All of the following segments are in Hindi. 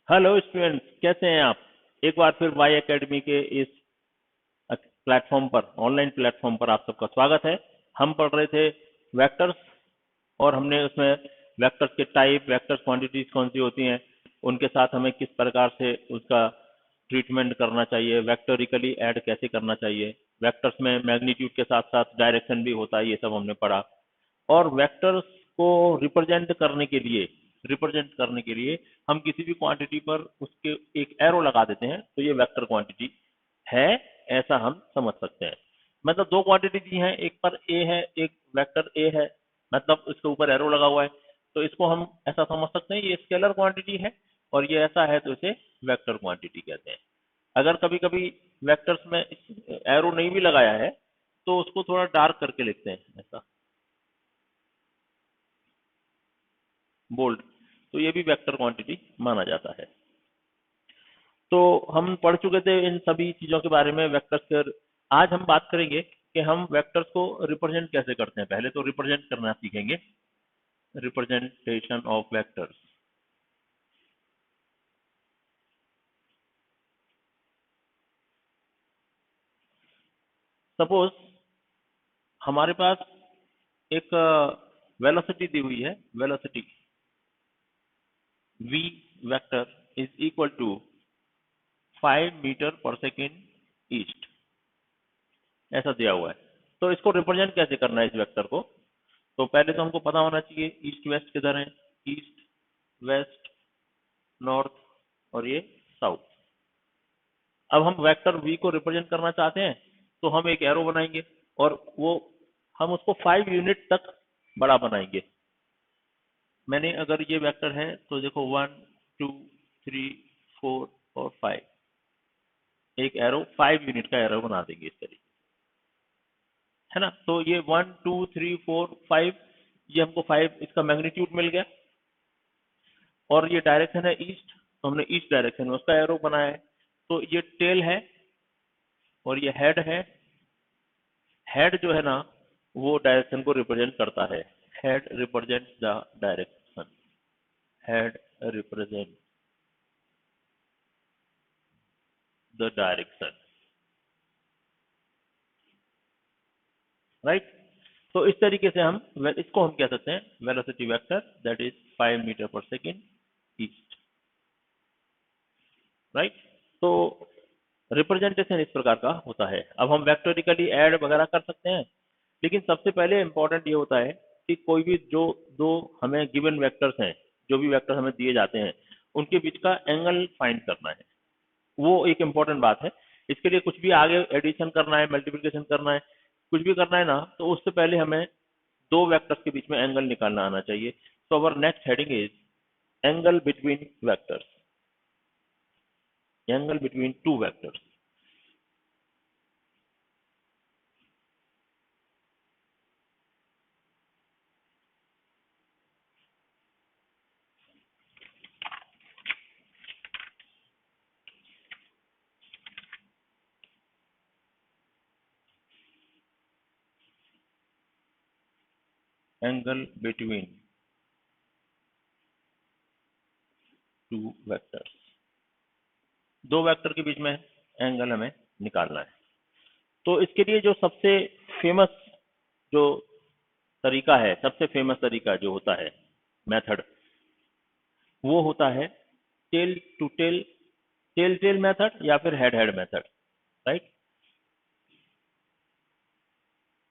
हेलो स्टूडेंट्स, कैसे हैं आप। एक बार फिर वाई एकेडमी के इस प्लेटफॉर्म पर, ऑनलाइन प्लेटफॉर्म पर आप सबका स्वागत है। हम पढ़ रहे थे वेक्टर्स, और हमने उसमें वेक्टर्स के टाइप, वेक्टर्स क्वांटिटीज कौन सी होती हैं, उनके साथ हमें किस प्रकार से उसका ट्रीटमेंट करना चाहिए, वेक्टोरिकली ऐड कैसे करना चाहिए, वेक्टर्स में मैग्नीट्यूड के साथ साथ डायरेक्शन भी होता है, ये सब हमने पढ़ा। और वेक्टर्स को रिप्रेजेंट करने के लिए हम किसी भी क्वांटिटी पर उसके एक एरो लगा देते हैं, तो ये वेक्टर क्वांटिटी है, ऐसा हम समझ सकते हैं। मतलब दो क्वांटिटी दी हैं, एक पर ए है, एक वेक्टर ए है, मतलब इसके ऊपर एरो लगा हुआ है, तो इसको हम ऐसा समझ सकते हैं ये स्केलर क्वांटिटी है, और ये ऐसा है तो इसे वेक्टर क्वांटिटी कहते हैं। अगर कभी कभी वेक्टर्स में एरो नहीं भी लगाया है तो उसको थोड़ा डार्क करके लिखते हैं, ऐसा बोल्ड, तो ये भी वेक्टर क्वांटिटी माना जाता है। तो हम पढ़ चुके थे इन सभी चीजों के बारे में, वेक्टर्स के। आज हम बात करेंगे कि हम वेक्टर्स को रिप्रेजेंट कैसे करते हैं। पहले तो रिप्रेजेंट करना सीखेंगे, रिप्रेजेंटेशन ऑफ वेक्टर्स। सपोज हमारे पास एक वेलोसिटी दी हुई है, velocity v vector is equal to 5 metre पर सेकेंड ईस्ट, ऐसा दिया हुआ है। तो इसको रिप्रेजेंट कैसे करना है इस वेक्टर को। तो पहले तो हमको पता होना चाहिए ईस्ट वेस्ट किधर है, ईस्ट, वेस्ट, नॉर्थ, और ये साउथ। अब हम वेक्टर v को रिप्रेजेंट करना चाहते हैं, तो हम एक एरो बनाएंगे, और वो हम उसको 5 यूनिट तक बड़ा बनाएंगे। मैंने अगर ये वेक्टर है तो देखो 1 2 3 4 और 5, एक एरो 5 यूनिट का एरो बना देंगे इस तरीके, है ना। तो ये 1 2 3 4 5, ये हमको 5 इसका मैग्नीट्यूड मिल गया। और ये डायरेक्शन है ईस्ट, तो हमने ईस्ट डायरेक्शन में उसका एरो बनाया है। तो ये टेल है और ये हेड है। हेड जो है ना, वो डायरेक्शन को रिप्रेजेंट करता है। Head represent the direction, head represent the direction, right. तो इस तरीके से इसको हम कह सकते हैं velocity vector, that is 5 metre पर सेकेंड ईस्ट, राइट। तो रिप्रेजेंटेशन इस प्रकार का होता है। अब हम वेक्टोरिकली ऐड वगैरह कर सकते हैं, लेकिन सबसे पहले इंपॉर्टेंट ये होता है कि कोई भी जो दो हमें गिवन वेक्टर्स हैं, जो भी वेक्टर हमें दिए जाते हैं, उनके बीच का एंगल फाइंड करना है। वो एक इम्पोर्टेंट बात है। इसके लिए कुछ भी आगे एडिशन करना है, मल्टीप्लिकेशन करना है, कुछ भी करना है ना, तो उससे पहले हमें दो वेक्टर्स के बीच में एंगल निकालना आना चाहिए। So our next heading is angle between vectors, angle between two vectors. Angle between two vectors, दो वेक्टर के बीच में एंगल हमें निकालना है। तो इसके लिए जो सबसे फेमस जो तरीका है, सबसे फेमस तरीका जो होता है, मेथड, वो होता है tail to tail, tail tail method, या फिर head head method, right.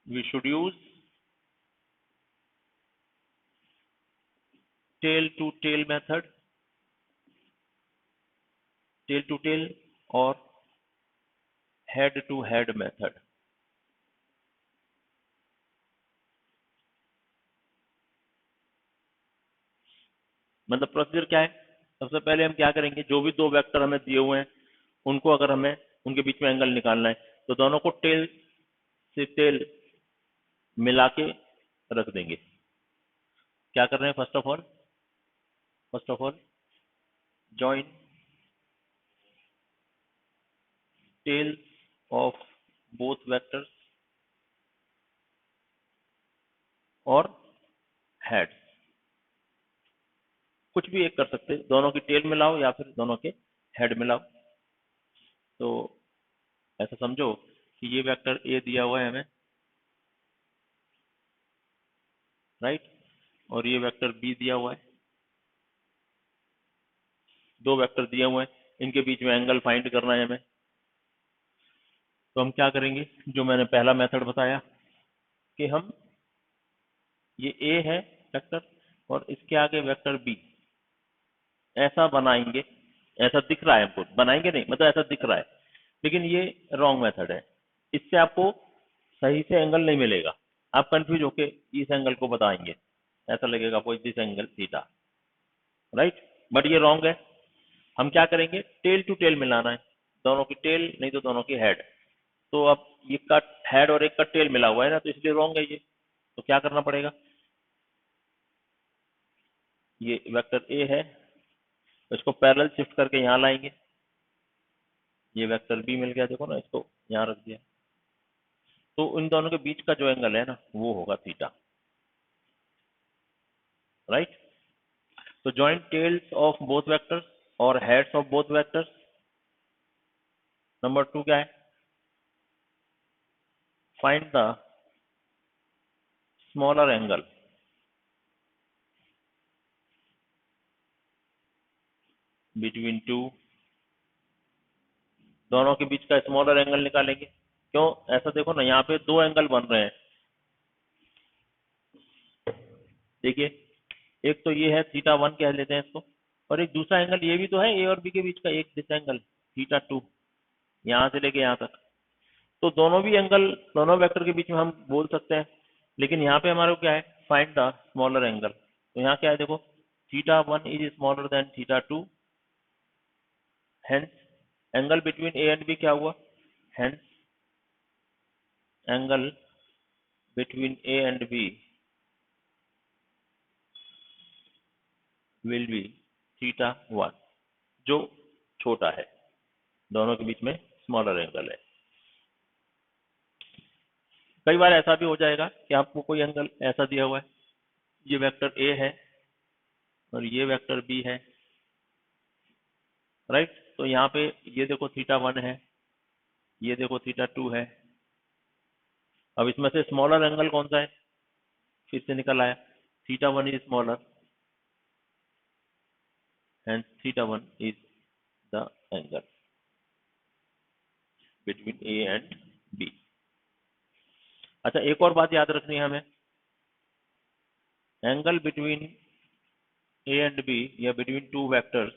We should use tail to tail method, tail to tail, और हेड टू हेड मेथड। मतलब प्रोसीजर क्या है। सबसे पहले हम क्या करेंगे, जो भी दो वेक्टर हमें दिए हुए हैं, उनको अगर हमें उनके बीच में एंगल निकालना है, तो दोनों को टेल से टेल मिला के रख देंगे। क्या कर रहे हैं, first of all join tails of both vectors और हेड। कुछ भी एक कर सकते, दोनों की टेल मिलाओ या फिर दोनों के हेड मिलाओ। तो ऐसा समझो कि ये वेक्टर ए दिया हुआ है हमें, राइट, और ये वेक्टर बी दिया हुआ है, दो वेक्टर दिए हुए हैं, इनके बीच में एंगल फाइंड करना है हमें। तो हम क्या करेंगे, जो मैंने पहला मेथड बताया कि हम ये ए है वेक्टर और इसके आगे वेक्टर बी ऐसा बनाएंगे, ऐसा दिख रहा है हमको, बनाएंगे नहीं मतलब ऐसा दिख रहा है, लेकिन ये रॉन्ग मेथड है, इससे आपको सही से एंगल नहीं मिलेगा, आप कंफ्यूज होके इस एंगल को बताएंगे, ऐसा लगेगा आपको this angle theta, right, but ये रॉन्ग है। हम क्या करेंगे, टेल टू टेल मिलाना है, दोनों की टेल नहीं तो दोनों की हेड। तो अब ये का हेड और एक का टेल मिला हुआ है ना, तो इसलिए रॉन्ग है ये। तो क्या करना पड़ेगा, ये वेक्टर ए है, इसको पैरेलल शिफ्ट करके यहाँ लाएंगे, ये वेक्टर बी मिल गया, देखो ना, इसको यहाँ रख दिया, तो इन दोनों के बीच का जो एंगल है ना वो होगा थीटा, राइट। तो joint tails of both vectors और heads of both vectors. Number 2 क्या है, find the smaller angle between two, दोनों के बीच का स्मॉलर एंगल निकालेंगे। क्यों, ऐसा देखो ना, यहाँ पे दो एंगल बन रहे हैं, देखिए, एक तो ये है थीटा 1 कह लेते हैं इसको, और एक दूसरा एंगल ये भी तो है ए और बी के बीच का, एक दिस एंगल थीटा 2, यहाँ से लेके यहाँ तक। तो दोनों भी एंगल दोनों वेक्टर के बीच में हम बोल सकते हैं, लेकिन यहाँ पे हमारे को क्या है, फाइंड द स्मॉलर एंगल। तो यहाँ क्या है देखो, theta 1 is smaller than theta 2, hence angle between A and B क्या हुआ, hence angle between A and B will be theta 1, जो छोटा है, दोनों के बीच में स्मॉलर एंगल है। कई बार ऐसा भी हो जाएगा कि आपको कोई एंगल ऐसा दिया हुआ है, ये वेक्टर ए है और ये वेक्टर बी है, राइट। तो यहाँ पे ये देखो थीटा 1 है, ये देखो थीटा 2 है। अब इसमें से स्मॉलर एंगल कौन सा है, फिर से निकल आया, theta 1 is smaller and theta 1 is the angle between A and B. अच्छा, एक और बात याद रखनी है हमें, angle between A and B या बिटवीन टू वेक्टर्स,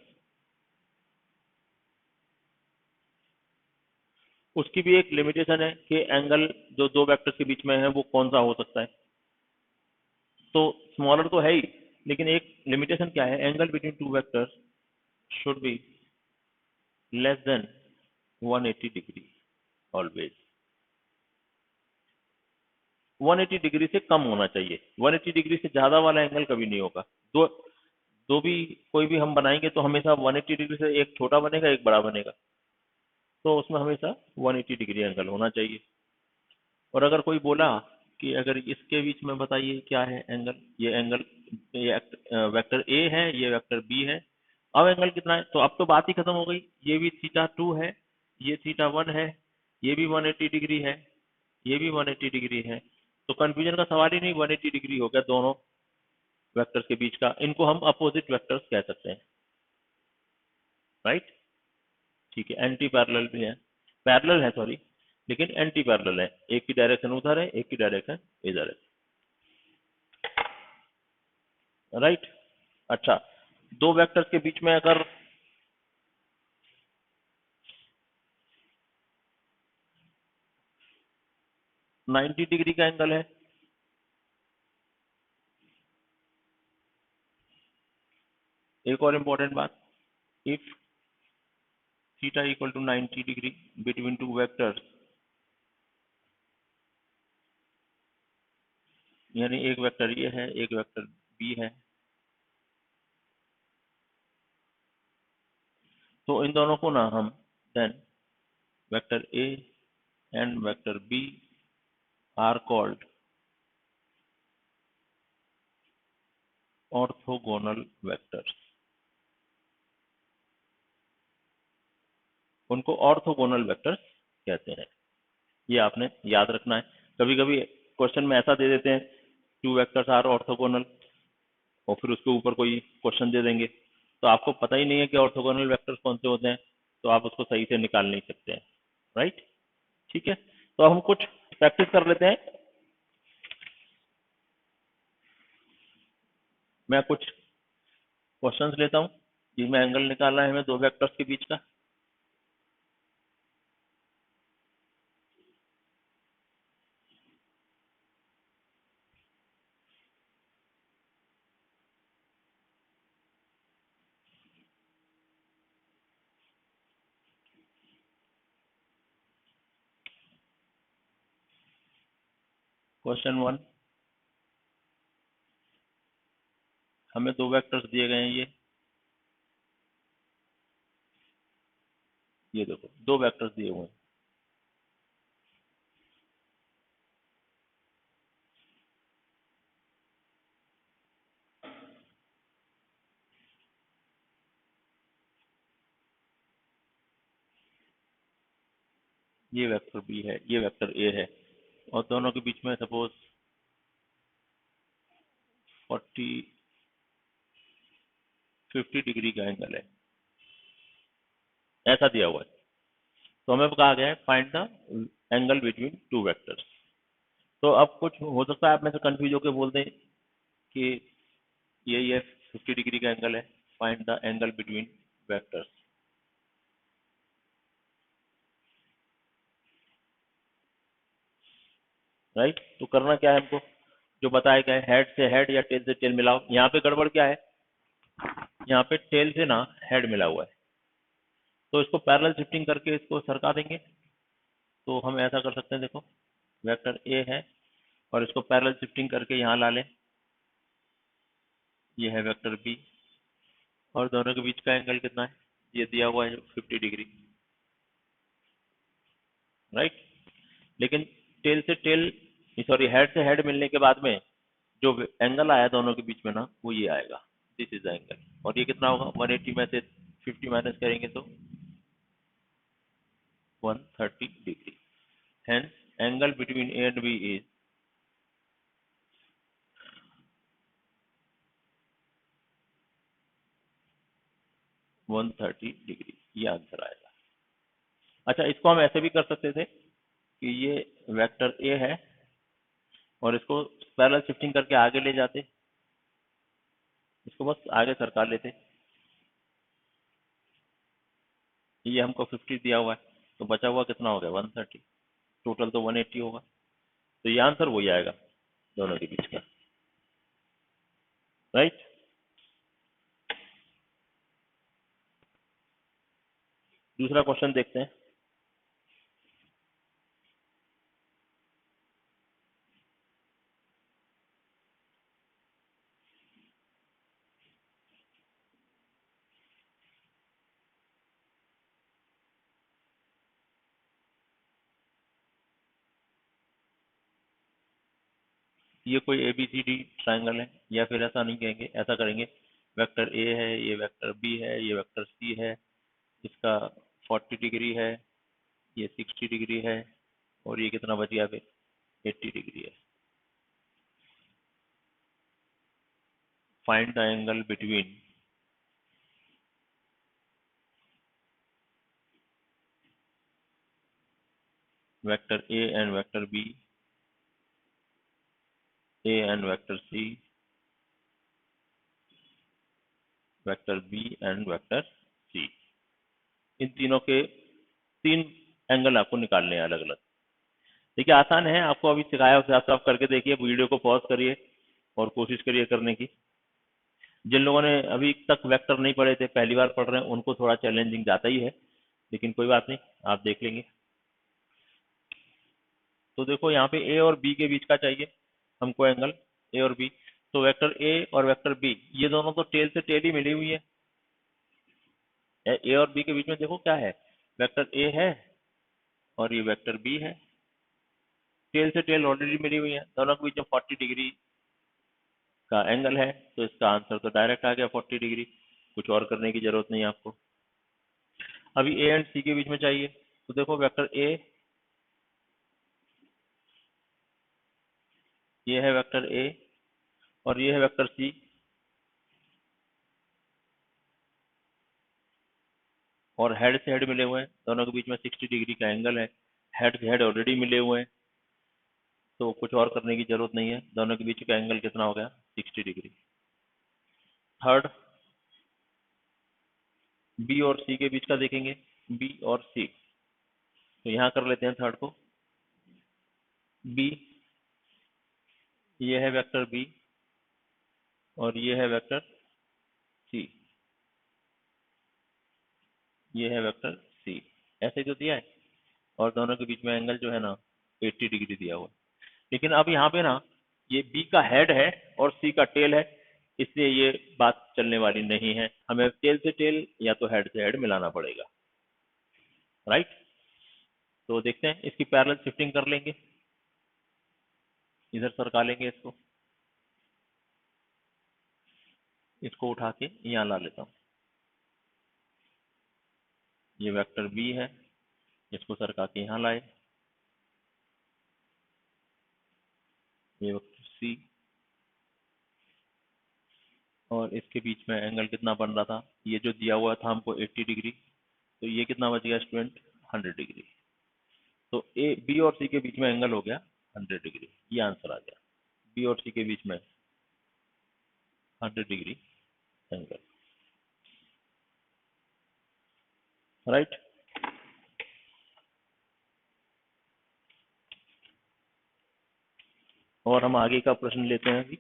उसकी भी एक लिमिटेशन है कि एंगल जो दो वेक्टर्स के बीच में है वो कौन सा हो सकता है। तो स्मॉलर तो है ही, लेकिन एक लिमिटेशन क्या है, angle between two vectors should be less than 180 degree always, 180 degree से कम होना चाहिए, 180 डिग्री से ज्यादा वाला एंगल कभी नहीं होगा। दो दो भी कोई भी हम बनाएंगे तो हमेशा 180 डिग्री से एक छोटा बनेगा एक बड़ा बनेगा, तो उसमें हमेशा 180 डिग्री एंगल होना चाहिए। और अगर कोई बोला कि अगर इसके बीच में बताइए क्या है एंगल, ये एंगल, ये वेक्टर ए है, ये वेक्टर बी है, अब एंगल कितना है, तो अब तो बात ही खत्म हो गई, ये भी थीटा 2 है, ये थीटा 1 है, ये भी 180 डिग्री है, ये भी 180 डिग्री है, तो कंफ्यूजन का सवाल ही नहीं, 180 डिग्री हो गया दोनों वेक्टर्स के बीच का, इनको हम अपोजिट वेक्टर्स कह सकते हैं, राइट। ठीक है, एंटी पैरेलल भी है, पैरेलल है सॉरी, लेकिन एंटी पैरेलल है, एक की डायरेक्शन उधर है एक की डायरेक्शन इधर है, राइट। अच्छा, दो वेक्टर्स के बीच में अगर 90 डिग्री का एंगल है, एक और इंपॉर्टेंट बात, if theta equal to 90 degree between two vectors, यानी एक वेक्टर ये है एक वेक्टर बी है, तो इन दोनों को ना हम then vector A and vector B are called orthogonal vectors. उनको ऑर्थोगोनल वेक्टर्स कहते हैं। ये आपने याद रखना है। कभी कभी क्वेश्चन में ऐसा दे देते हैं 2 वेक्टर्स आर ऑर्थोगोनल, और फिर उसके ऊपर कोई क्वेश्चन दे देंगे, तो आपको पता ही नहीं है कि ऑर्थोगोनल वेक्टर्स कौन से होते हैं, तो आप उसको सही से निकाल नहीं सकते हैं। राइट, ठीक है। तो हम कुछ प्रैक्टिस कर लेते हैं। मैं कुछ क्वेश्चंस लेता हूँ जिसमें एंगल निकालना है हमें 2 वेक्टर्स के बीच का। क्वेश्चन 1, हमें 2 वेक्टर्स दिए गए हैं। ये देखो 2 वेक्टर्स दिए हुए हैं। ये वेक्टर बी है, ये वेक्टर ए है, और दोनों के बीच में सपोज 50 डिग्री का एंगल है, ऐसा दिया हुआ है। तो हमें कहा गया है find the angle between 2 vectors. तो अब कुछ हो सकता है आप में से कंफ्यूज होकर बोल दें कि ये 50 डिग्री का एंगल है, find the angle between vectors. Right, तो करना क्या है हमको, जो बताया गया है हेड से हेड या टेल से टेल मिलाओ। यहाँ पे गड़बड़ क्या है, यहाँ पे टेल से ना हेड मिला हुआ है, तो इसको पैरेलल शिफ्टिंग करके इसको सरका देंगे। तो हम ऐसा कर सकते हैं, देखो वेक्टर ए है और इसको पैरेलल शिफ्टिंग करके यहाँ ला लें, ये है वेक्टर बी, और दोनों के बीच का एंगल कितना है, ये दिया हुआ है 50 डिग्री। राइट, लेकिन टेल से टेल, सॉरी हेड से हेड मिलने के बाद में जो एंगल आया दोनों के बीच में ना, वो ये आएगा, दिस इज द एंगल। और ये कितना होगा, 180 में से 50 माइनस करेंगे तो 130 degree. Hence angle between A and B is 130 degree, ये आंसर आएगा। अच्छा, इसको हम ऐसे भी कर सकते थे कि ये वेक्टर ए है और इसको पैरेलल शिफ्टिंग करके आगे ले जाते, इसको बस आगे सरका लेते। ये हमको 50 दिया हुआ है, तो बचा हुआ कितना हो गया, 130, टोटल तो 180 होगा। तो ये आंसर वही आएगा दोनों के बीच का। राइट, दूसरा क्वेश्चन देखते हैं। ये कोई ABCD ट्राइंगल है, या फिर ऐसा नहीं कहेंगे, ऐसा करेंगे, वेक्टर ए है, ये वेक्टर बी है, ये वेक्टर सी है, इसका 40 डिग्री है, ये 60 डिग्री है, और ये कितना बच गया फिर, 80 डिग्री है। Find the angle between vector A and vector b, a and vector c, vector b and vector c. इन तीनों के 3 एंगल आपको निकालने हैं अलग अलग। देखिए आसान है, आपको अभी सिखाया उस हिसाब से आप करके देखिए, वीडियो को पॉज करिए और कोशिश करिए करने की। जिन लोगों ने अभी तक वेक्टर नहीं पढ़े थे, पहली बार पढ़ रहे हैं, उनको थोड़ा चैलेंजिंग जाता ही है, लेकिन कोई बात नहीं, आप देख लेंगे। तो देखो यहाँ पे ए और बी के बीच का चाहिए हमको एंगल, ए और बी। तो वेक्टर ए और वेक्टर बी ये दोनों तो टेल से टेल ही मिली हुई है। ए और बी के बीच में देखो क्या है, वेक्टर ए है और ये वेक्टर बी है, टेल से टेल ऑलरेडी मिली हुई है, दोनों के बीच में 40 डिग्री का एंगल है। तो इसका आंसर तो डायरेक्ट आ गया 40 डिग्री, कुछ और करने की जरूरत नहीं है आपको। अभी ए एंड सी के बीच में चाहिए, तो देखो वेक्टर ए, ये है वेक्टर ए और ये है वेक्टर सी, और हेड से हेड मिले हुए हैं, दोनों के बीच में 60 डिग्री का एंगल है, हेड से हेड ऑलरेडी मिले हुए हैं, तो कुछ और करने की जरूरत नहीं है। दोनों के बीच का एंगल कितना हो गया? 60 डिग्री। थर्ड, बी और सी के बीच का देखेंगे, बी और सी, तो यहाँ कर लेते हैं थर्ड को। बी, ये है वेक्टर बी और ये है वेक्टर सी, ये है वेक्टर सी, ऐसे जो दिया है, और दोनों के बीच में एंगल जो है ना 80 डिग्री दिया हुआ है। लेकिन अब यहाँ पे ना ये बी का हेड है और सी का टेल है, इसलिए ये बात चलने वाली नहीं है, हमें टेल से टेल या तो हेड से हेड मिलाना पड़ेगा, राइट। तो देखते हैं, इसकी पैरेलल शिफ्टिंग कर लेंगे, इधर सरका लेंगे इसको, इसको उठा के यहाँ ला लेता हूँ। ये वेक्टर बी है, इसको सरका के यहाँ लाए, ये वेक्टर सी, और इसके बीच में एंगल कितना बन रहा था, ये जो दिया हुआ था हमको 80 डिग्री, तो ये कितना बच गया स्टूडेंट? 100 डिग्री। तो ए बी और सी के बीच में एंगल हो गया 100 डिग्री, ये आंसर आ गया, बी और सी के बीच में 100 डिग्री एंगल, राइट। और हम आगे का प्रश्न लेते हैं अभी।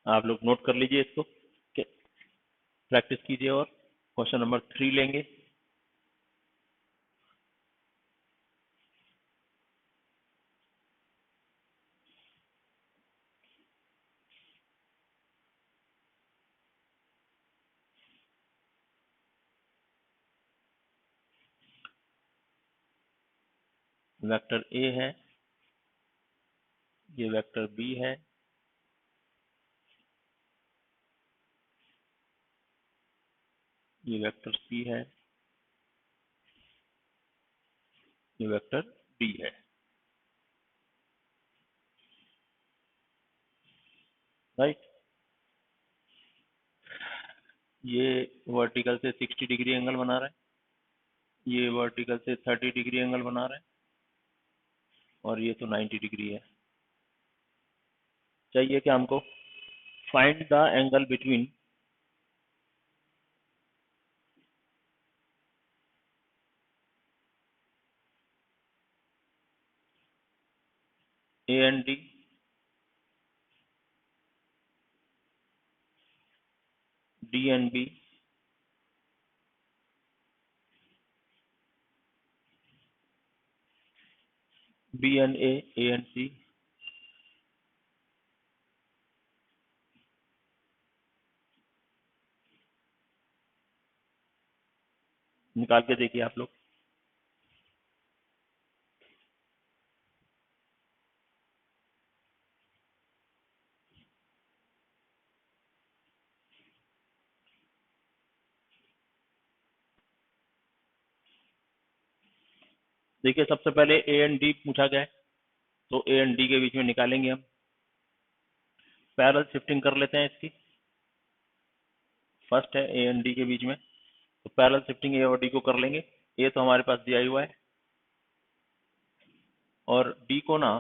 आप लोग नोट कर लीजिए इसको, प्रैक्टिस कीजिए, और क्वेश्चन नंबर 3 लेंगे। वेक्टर ए है, ये वेक्टर बी है, ये वेक्टर सी है, ये वेक्टर डी है, राइट। ये वर्टिकल से 60 डिग्री एंगल बना रहा है, ये वर्टिकल से 30 डिग्री एंगल बना रहा है, और ये तो 90 डिग्री है। चाहिए क्या हमको? Find the angle between A and d, d and b, b and a and c. निकाल के देखिए आप लोग। देखिए सबसे पहले ए एंड डी पूछा गया है, तो ए एंड डी के बीच में निकालेंगे हम, पैरेलल शिफ्टिंग कर लेते हैं इसकी। फर्स्ट है ए एंड डी के बीच में, तो पैरेलल शिफ्टिंग ए और डी को कर लेंगे। ए तो हमारे पास दिया ही हुआ है, और डी को ना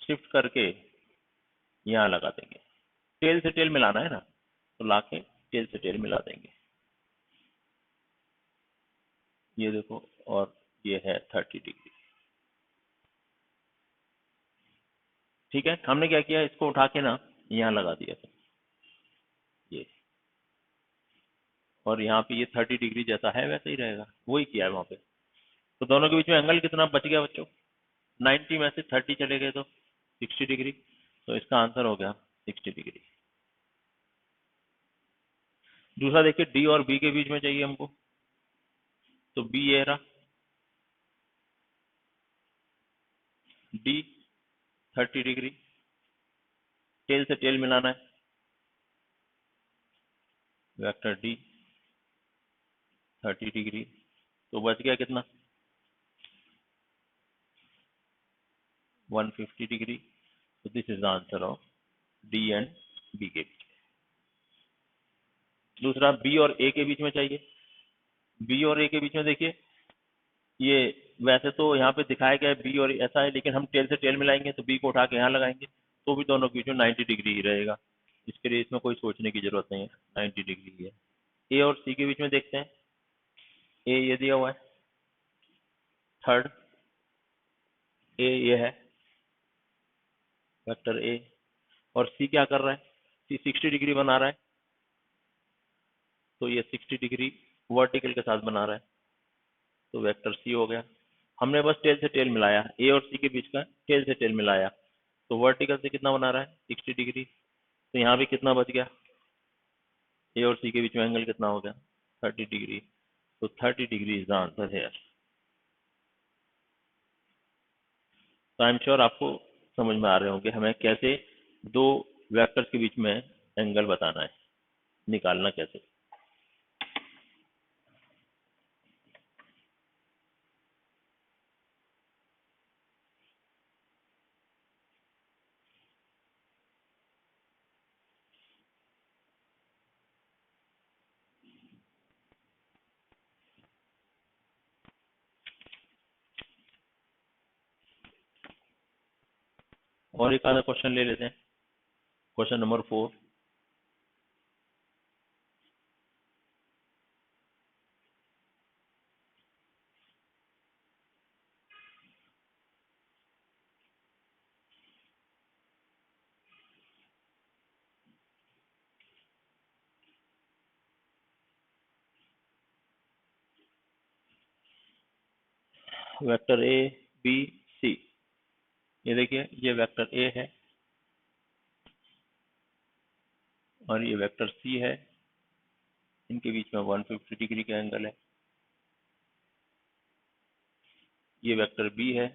शिफ्ट करके यहाँ लगा देंगे, टेल से टेल मिलाना है ना, तो लाके टेल से टेल मिला देंगे। ये देखो, और ये है 30 डिग्री। ठीक है, हमने क्या किया, इसको उठा के ना यहाँ लगा दिया था, ये, और यहाँ पे ये 30 डिग्री जैसा है वैसा ही रहेगा, वही किया है वहां पे। तो दोनों के बीच में एंगल कितना बच गया बच्चों? 90 में से 30 चले गए तो 60 डिग्री, तो इसका आंसर हो गया 60 डिग्री। दूसरा देखिए, डी और बी के बीच में चाहिए हमको, तो बी ये रहा, डी 30 डिग्री, टेल से टेल मिलाना है, वेक्टर डी 30 डिग्री, तो बच गया कितना 150 डिग्री। तो this is the answer of D and B के बीच। दूसरा बी और ए के बीच में चाहिए। बी और ए के बीच में देखिए, ये वैसे तो यहाँ पे दिखाया गया है बी और ऐसा है, लेकिन हम टेल से टेल मिलाएंगे तो बी को उठा के यहाँ लगाएंगे तो भी दोनों के बीच में 90 डिग्री ही रहेगा। इसके लिए इसमें कोई सोचने की जरूरत नहीं है, 90 डिग्री ही है। ए और सी के बीच में देखते हैं। ए ये दिया हुआ है, थर्ड ए ये है वेक्टर ए, और सी क्या कर रहा है, सी 60 डिग्री बना रहा है, तो ये 60 डिग्री वर्टिकल के साथ बना रहा है, तो वेक्टर सी हो गया। हमने बस टेल से टेल मिलाया, ए और सी के बीच का टेल से टेल मिलाया, तो वर्टिकल से कितना बना रहा है 60 डिग्री, तो यहाँ भी कितना बच गया, ए और सी के बीच में एंगल कितना हो गया 30 डिग्री, तो 30 डिग्री इज द आंसर है। तो आई एम श्योर आपको समझ में आ रहे होंगे हमें कैसे दो वेक्टर्स के बीच में एंगल बताना है, निकालना कैसे। और एक आधा क्वेश्चन ले लेते हैं, question number 4। Vector A B C, ये देखिए ये वेक्टर ए है और ये वेक्टर सी है, इनके बीच में 150 डिग्री का एंगल है। ये वेक्टर बी है,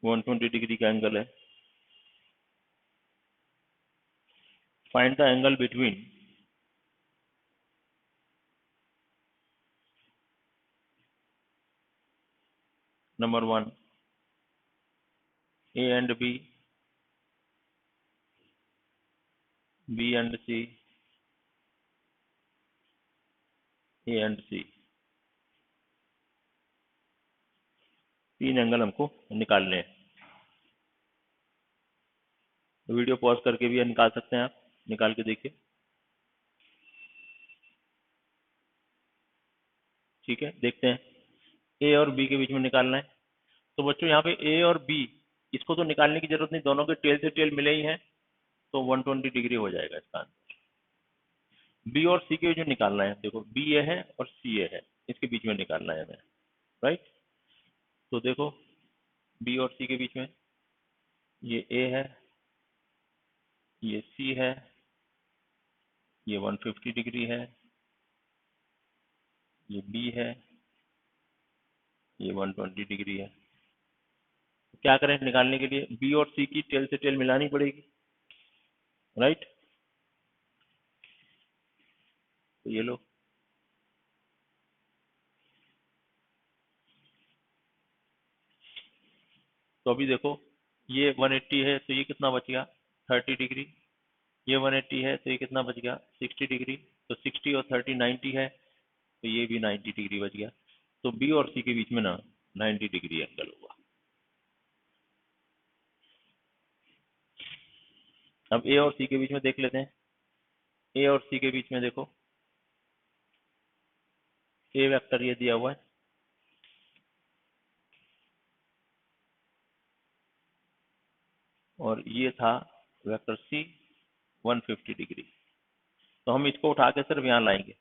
वो 120 डिग्री का एंगल है। Find the angle between number 1 a and b, b and c, a and c. तीन एंगल हमको निकालने हैं। वीडियो पॉज करके भी निकाल सकते हैं आप, निकाल के देखिए, ठीक है। देखते हैं, ए और बी के बीच में निकालना है। तो बच्चों यहाँ पे ए और बी, इसको तो निकालने की जरूरत नहीं, दोनों के टेल से टेल मिले ही हैं, तो 120 डिग्री हो जाएगा इसका आंसर। बी और सी के बीच में निकालना है, देखो बी ए है और सी ए है, इसके बीच में निकालना है हमें, राइट। तो देखो बी और सी के बीच में ये ए है, ये सी है, ये 150 डिग्री है, ये बी है, ये 120 डिग्री है। क्या करें निकालने के लिए, बी और सी की टेल से टेल मिलानी पड़ेगी, राइट। तो ये लो, तो अभी देखो ये 180 है तो ये कितना बच गया 30 डिग्री, ये 180 है तो ये कितना बच गया 60 डिग्री, तो 60 और 30 90 है, तो ये भी 90 डिग्री बच गया। तो बी और सी के बीच में ना 90 डिग्री एंगल होगा। अब ए और सी के बीच में देख लेते हैं। ए और सी के बीच में देखो, ए वेक्टर ये दिया हुआ है, और ये था वेक्टर सी 150 डिग्री। तो हम इसको उठा के सिर्फ यहाँ लाएंगे,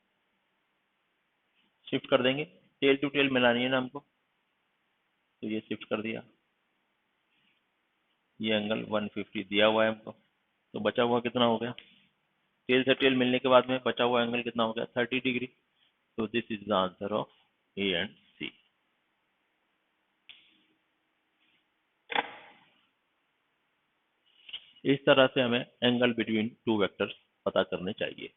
शिफ्ट कर देंगे, टेल टू टेल मिलानी है ना हमको, तो ये शिफ्ट कर दिया, ये एंगल 150 दिया हुआ है हमको, तो बचा हुआ कितना हो गया टेल से टेल मिलने के बाद में बचा हुआ एंगल कितना हो गया 30 डिग्री। तो this is the answer of a and c. इस तरह से हमें एंगल बिटवीन टू वेक्टर्स पता करने चाहिए।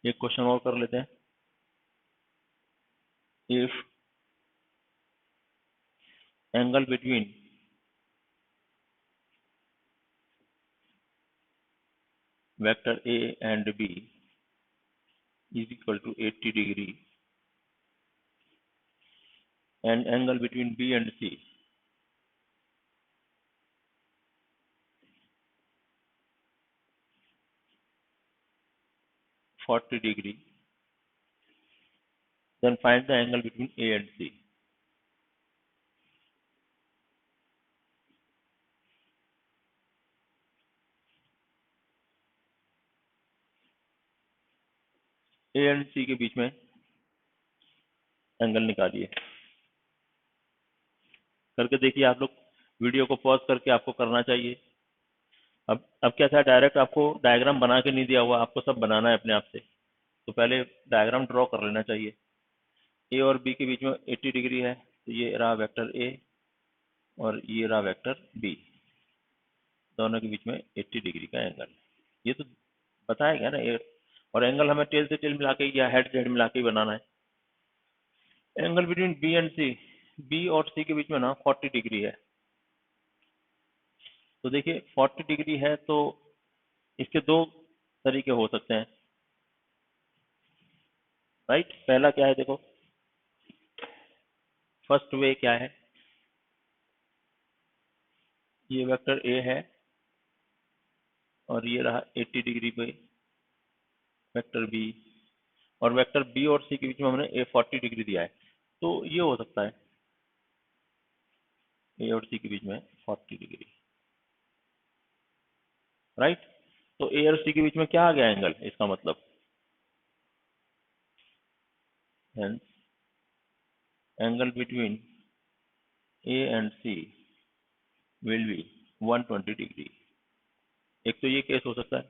एक क्वेश्चन और कर लेते हैं। If angle between vector A and B is equal to 80 degree and angle between B and C (40 degree), then find the angle between A and C. A and C के बीच में एंगल निकालिए। करके देखिए आप लोग, वीडियो को पॉज करके आपको करना चाहिए। अब क्या था, डायरेक्ट आपको डायग्राम बना के नहीं दिया हुआ, आपको सब बनाना है अपने आप से। तो पहले डायग्राम ड्रॉ कर लेना चाहिए। ए और बी के बीच में 80 डिग्री है, तो ये रहा वेक्टर ए और ये रहा वेक्टर बी, दोनों के बीच में 80 डिग्री का एंगल। ये तो बताया गया ना। और एंगल हमें टेल से टेल मिला के या हेड से हेड मिला के ही बनाना है। Angle between B and C, B और सी के बीच में ना 40 डिग्री है। तो देखिए 40 डिग्री है तो इसके दो तरीके हो सकते हैं, राइट। पहला क्या है, देखो फर्स्ट वे क्या है, ये वेक्टर ए है और ये रहा 80 डिग्री पे वेक्टर बी, और वेक्टर बी और सी के बीच में हमने ए 40 डिग्री दिया है। तो ये हो सकता है ए और सी के बीच में 40 डिग्री, राइट। तो ए और सी के बीच में क्या आ गया एंगल, इसका मतलब angle between A and C will be 120 degree. एक तो ये केस हो सकता है।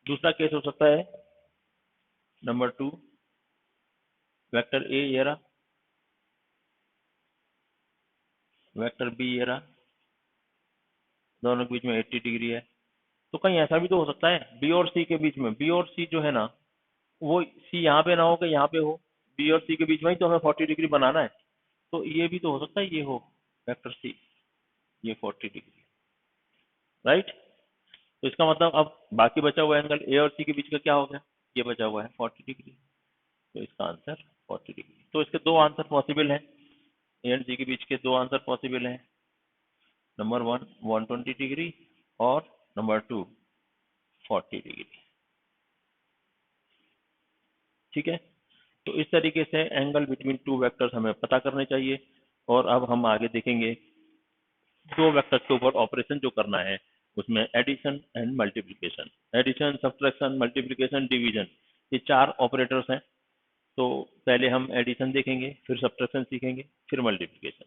दूसरा केस हो सकता है नंबर 2, वेक्टर ए ये रहा, वेक्टर बी ये रहा, दोनों के बीच में 80 डिग्री है। तो कहीं ऐसा भी तो हो सकता है बी और सी के बीच में, बी और सी जो है ना वो सी यहाँ पे ना हो कि यहाँ पे हो, बी और सी के बीच में ही तो हमें 40 डिग्री बनाना है। तो ये भी तो हो सकता है ये हो वेक्टर सी, ये 40 डिग्री, राइट। तो इसका मतलब अब बाकी बचा हुआ एंगल ए और सी के बीच का क्या हो गया, ये बचा हुआ है 40 डिग्री। तो इसका आंसर 40 डिग्री। तो इसके दो आंसर पॉसिबल हैं, ए एंड सी के बीच के दो आंसर पॉसिबल हैं। नंबर 1 120 डिग्री और नंबर 2 40 डिग्री, ठीक है। तो इस तरीके से एंगल बिटवीन टू वेक्टर्स हमें पता करने चाहिए। और अब हम आगे देखेंगे दो वेक्टर्स के ऊपर ऑपरेशन जो करना है, उसमें addition and multiplication. Addition, subtraction, multiplication, division, ये 4 ऑपरेटर्स हैं। तो पहले हम एडिशन देखेंगे, फिर सब्ट्रैक्शन सीखेंगे, फिर multiplication,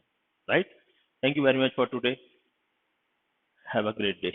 right. Thank you very much for today, have a great day.